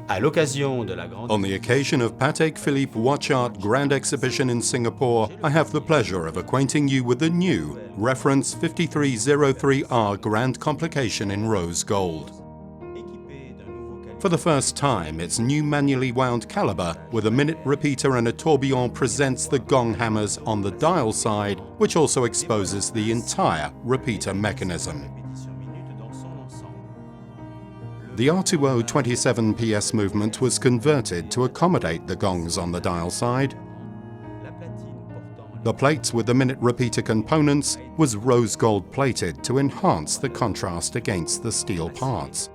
À l'occasion de la grande... On the occasion of Patek Philippe Watch Art Grand Exhibition in Singapore, I have the pleasure of acquainting you with the new reference 5303R Grand Complication in rose gold. For the first time, its new manually wound caliber with a minute repeater and a tourbillon presents the gong hammers on the dial side, which also exposes the entire repeater mechanism. The R20 27 PS movement was converted to accommodate the gongs on the dial side. The plates with the minute repeater components was rose gold plated to enhance the contrast against the steel parts.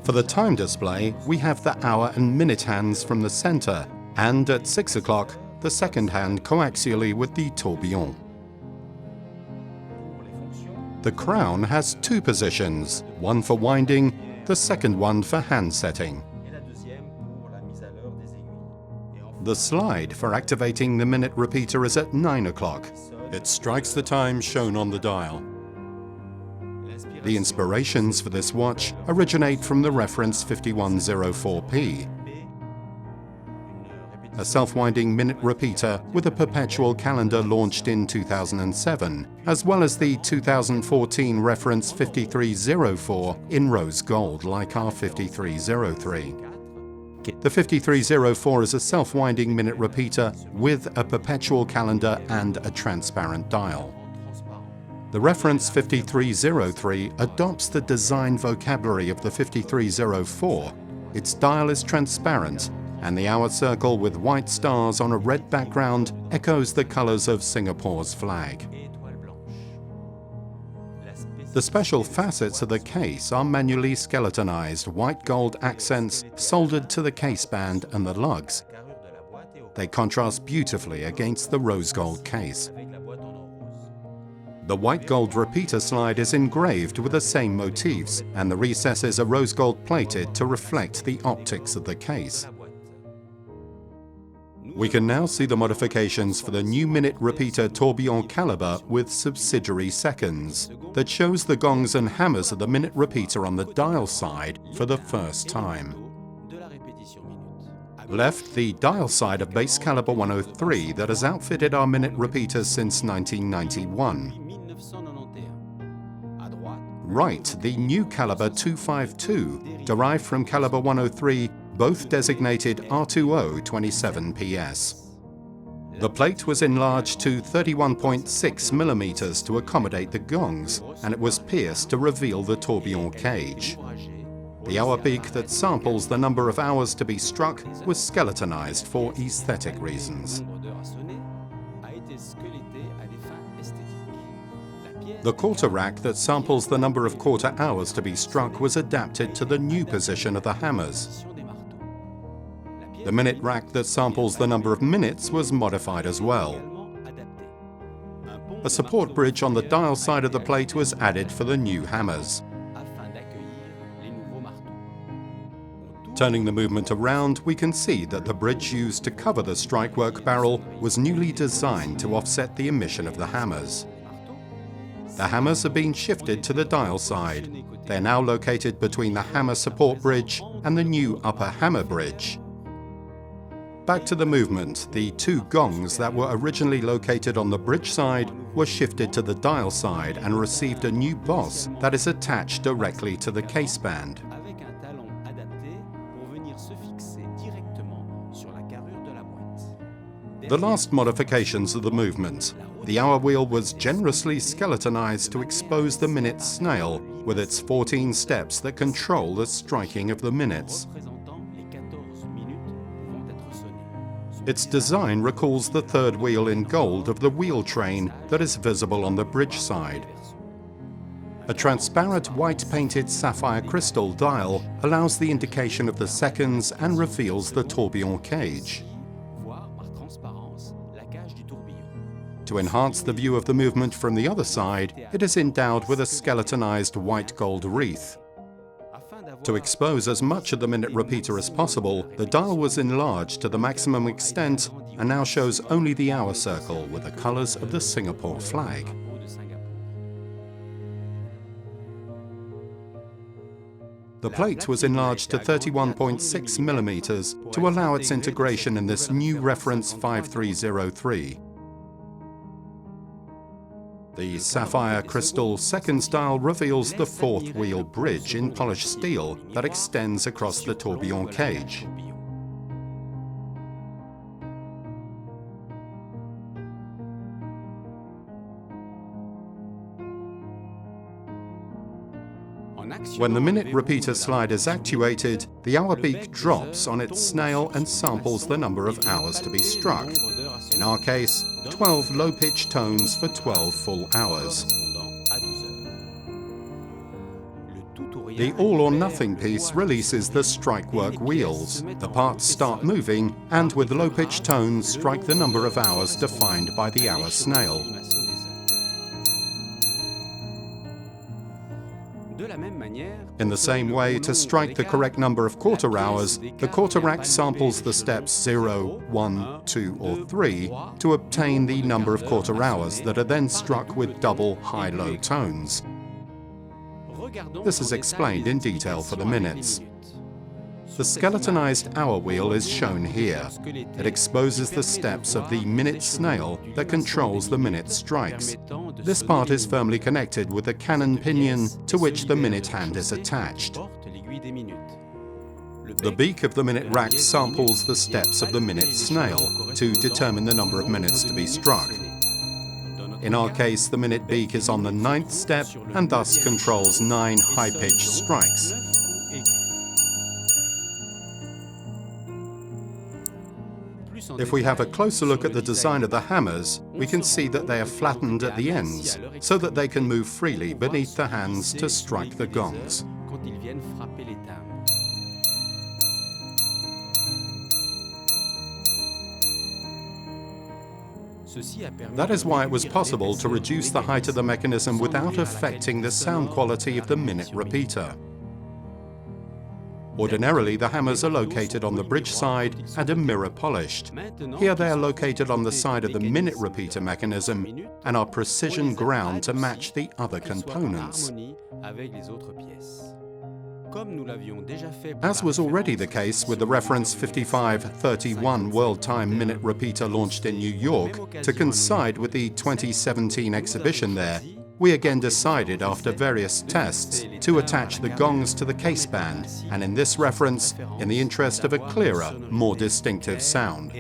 For the time display, we have the hour and minute hands from the center, and at 6 o'clock, the second hand coaxially with the tourbillon. The crown has two positions, one for winding, the second one for hand setting. The slide for activating the minute repeater is at 9 o'clock. It strikes the time shown on the dial. The inspirations for this watch originate from the reference 5104P, a self-winding minute repeater with a perpetual calendar launched in 2007, as well as the 2014 reference 5304 in rose gold like our 5303. The 5304 is a self-winding minute repeater with a perpetual calendar and a transparent dial. The reference 5303 adopts the design vocabulary of the 5304. Its dial is transparent, and the hour circle with white stars on a red background echoes the colors of Singapore's flag. The special facets of the case are manually skeletonized white gold accents soldered to the case band and the lugs. They contrast beautifully against the rose gold case. The white gold repeater slide is engraved with the same motifs, and the recesses are rose gold plated to reflect the optics of the case. We can now see the modifications for the new minute repeater tourbillon caliber with subsidiary seconds that shows the gongs and hammers of the minute repeater on the dial side for the first time. Left, the dial side of base caliber 103 that has outfitted our minute repeaters since 1991. Right, the new caliber 252, derived from caliber 103, both designated R20 27 PS. The plate was enlarged to 31.6 millimeters to accommodate the gongs, and it was pierced to reveal the tourbillon cage. The hour beak that samples the number of hours to be struck was skeletonized for aesthetic reasons. The quarter rack that samples the number of quarter hours to be struck was adapted to the new position of the hammers. The minute rack that samples the number of minutes was modified as well. A support bridge on the dial side of the plate was added for the new hammers. Turning the movement around, we can see that the bridge used to cover the strikework barrel was newly designed to offset the emission of the hammers. The hammers have been shifted to the dial side. They're now located between the hammer support bridge and the new upper hammer bridge. Back to the movement, the two gongs that were originally located on the bridge side were shifted to the dial side and received a new boss that is attached directly to the case band. The last modifications of the movement. The hour wheel was generously skeletonized to expose the minute snail with its 14 steps that control the striking of the minutes. Its design recalls the third wheel in gold of the wheel train that is visible on the bridge side. A transparent white-painted sapphire crystal dial allows the indication of the seconds and reveals the tourbillon cage. To enhance the view of the movement from the other side, it is endowed with a skeletonized white gold wreath. To expose as much of the minute repeater as possible, the dial was enlarged to the maximum extent and now shows only the hour circle with the colors of the Singapore flag. The plate was enlarged to 31.6 millimeters to allow its integration in this new reference 5303. The sapphire crystal second style reveals the fourth wheel bridge in polished steel that extends across the tourbillon cage. When the minute repeater slide is actuated, the hour beak drops on its snail and samples the number of hours to be struck. In our case, 12 low-pitched tones for 12 full hours. The all-or-nothing piece releases the strike work wheels. The parts start moving and with low-pitched tones strike the number of hours defined by the hour snail. In the same way, to strike the correct number of quarter hours, the quarter rack samples the steps 0, 1, 2 or 3 to obtain the number of quarter hours that are then struck with double high-low tones. This is explained in detail for the minutes. The skeletonized hour wheel is shown here. It exposes the steps of the minute snail that controls the minute strikes. This part is firmly connected with the cannon pinion to which the minute hand is attached. The beak of the minute rack samples the steps of the minute snail to determine the number of minutes to be struck. In our case, the minute beak is on the 9th step and thus controls 9 high-pitched strikes. If we have a closer look at the design of the hammers, we can see that they are flattened at the ends so that they can move freely beneath the hands to strike the gongs. That is why it was possible to reduce the height of the mechanism without affecting the sound quality of the minute repeater. Ordinarily, the hammers are located on the bridge side and are mirror polished. Here they are located on the side of the minute repeater mechanism and are precision ground to match the other components. As was already the case with the reference 5531 World Time Minute Repeater launched in New York to coincide with the 2017 exhibition there, we again decided after various tests to attach the gongs to the caseband, and in this reference, in the interest of a clearer, more distinctive sound.